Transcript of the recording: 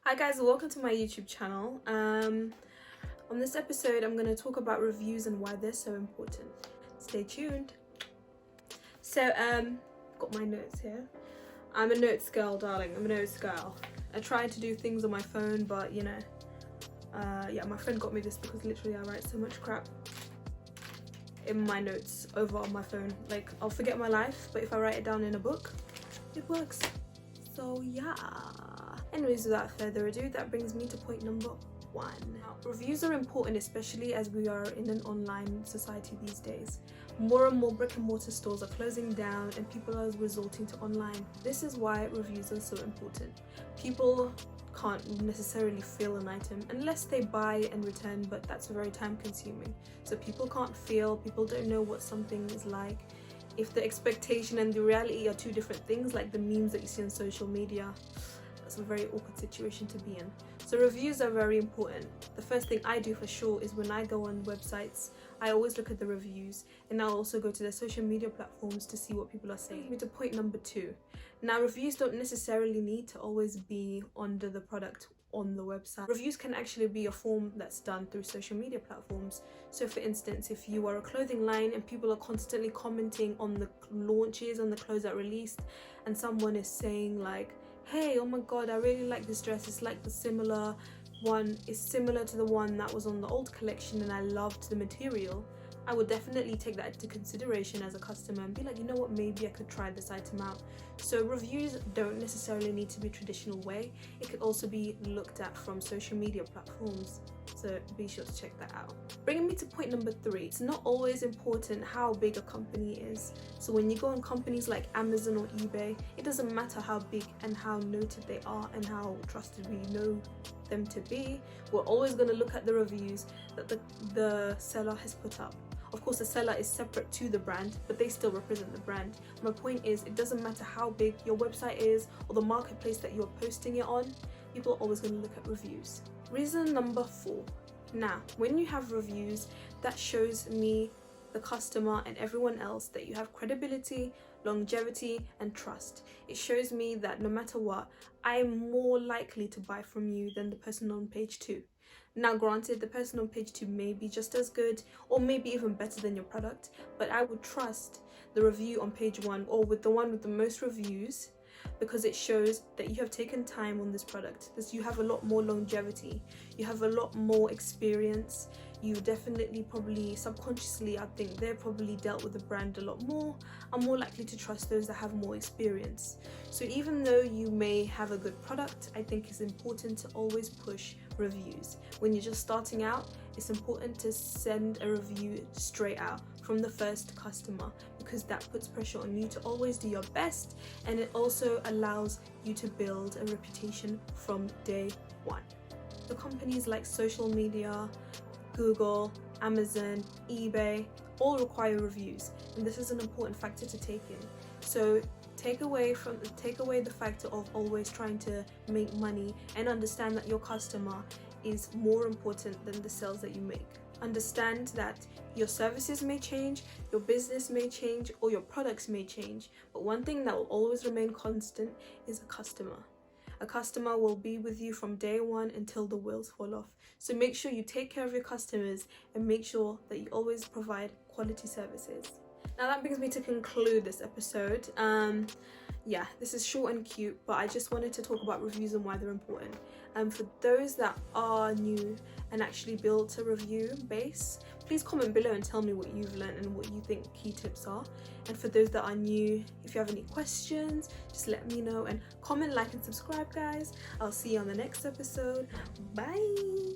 Hi guys, welcome to my YouTube channel. On this episode I'm going to talk about reviews and why they're so important. Stay tuned. So got my notes here. I'm a notes girl, darling. I'm a notes girl. I try to do things on my phone, but you know, yeah, my friend got me this because literally I write so much crap in my notes over on my phone. Like, I'll forget my life, but if I write it down in a book, it works. So yeah. Anyways, without further ado, that brings me to point number 1. Now, reviews are important, especially as we are in an online society these days. More and more brick and mortar stores are closing down and people are resorting to online. This is why reviews are so important. People can't necessarily feel an item unless they buy and return, but that's very time consuming. So people can't feel, people don't know what something is like. If the expectation and the reality are two different things, like the memes that you see on social media, that's a very awkward situation to be in. So reviews are very important. The first thing I do for sure is when I go on websites, I always look at the reviews, and I'll also go to their social media platforms to see what people are saying. Brings me to point number 2. Now, reviews don't necessarily need to always be under the product on the website. Reviews can actually be a form that's done through social media platforms. So for instance, if you are a clothing line and people are constantly commenting on the launches, on the clothes that are released, and someone is saying like, hey, oh my god, I really like this dress, it's like the similar one, it's similar to the one that was on the old collection and I loved the material, I would definitely take that into consideration as a customer and be like, you know what, maybe I could try this item out. So reviews don't necessarily need to be traditional way. It could also be looked at from social media platforms. So be sure to check that out. Bringing me to point number 3, it's not always important how big a company is. So when you go on companies like Amazon or eBay, it doesn't matter how big and how noted they are and how trusted we know them to be. We're always going to look at the reviews that the seller has put up. Of course, the seller is separate to the brand, but they still represent the brand. My point is, it doesn't matter how big your website is or the marketplace that you're posting it on, people are always going to look at reviews. Reason number 4. Now, when you have reviews, that shows me, the customer, and everyone else that you have credibility, longevity, and trust. It shows me that no matter what, I'm more likely to buy from you than the person on page 2. Now granted, the person on page 2 may be just as good or maybe even better than your product, but I would trust the review on page 1 or with the one with the most reviews, because it shows that you have taken time on this product, because you have a lot more longevity, you have a lot more experience, you definitely probably subconsciously, I think they're probably dealt with the brand a lot more. I'm more likely to trust those that have more experience. So even though you may have a good product, I think it's important to always push reviews. When you're just starting out, it's important to send a review straight out from the first customer, because that puts pressure on you to always do your best, and it also allows you to build a reputation from day 1. The companies like social media, Google, Amazon, eBay, all require reviews, and this is an important factor to take in. So take away the factor of always trying to make money, and understand that your customer is more important than the sales that you make. Understand that your services may change, your business may change, or your products may change, but one thing that will always remain constant is a customer. A customer will be with you from day 1 until the wheels fall off. So make sure you take care of your customers and make sure that you always provide quality services. Now that brings me to conclude this episode. Yeah, this is short and cute, but I just wanted to talk about reviews and why they're important. For those that are new and actually built a review base, please comment below and tell me what you've learned and what you think key tips are. And for those that are new, if you have any questions, just let me know, and comment, like, and subscribe, guys. I'll see you on the next episode. Bye.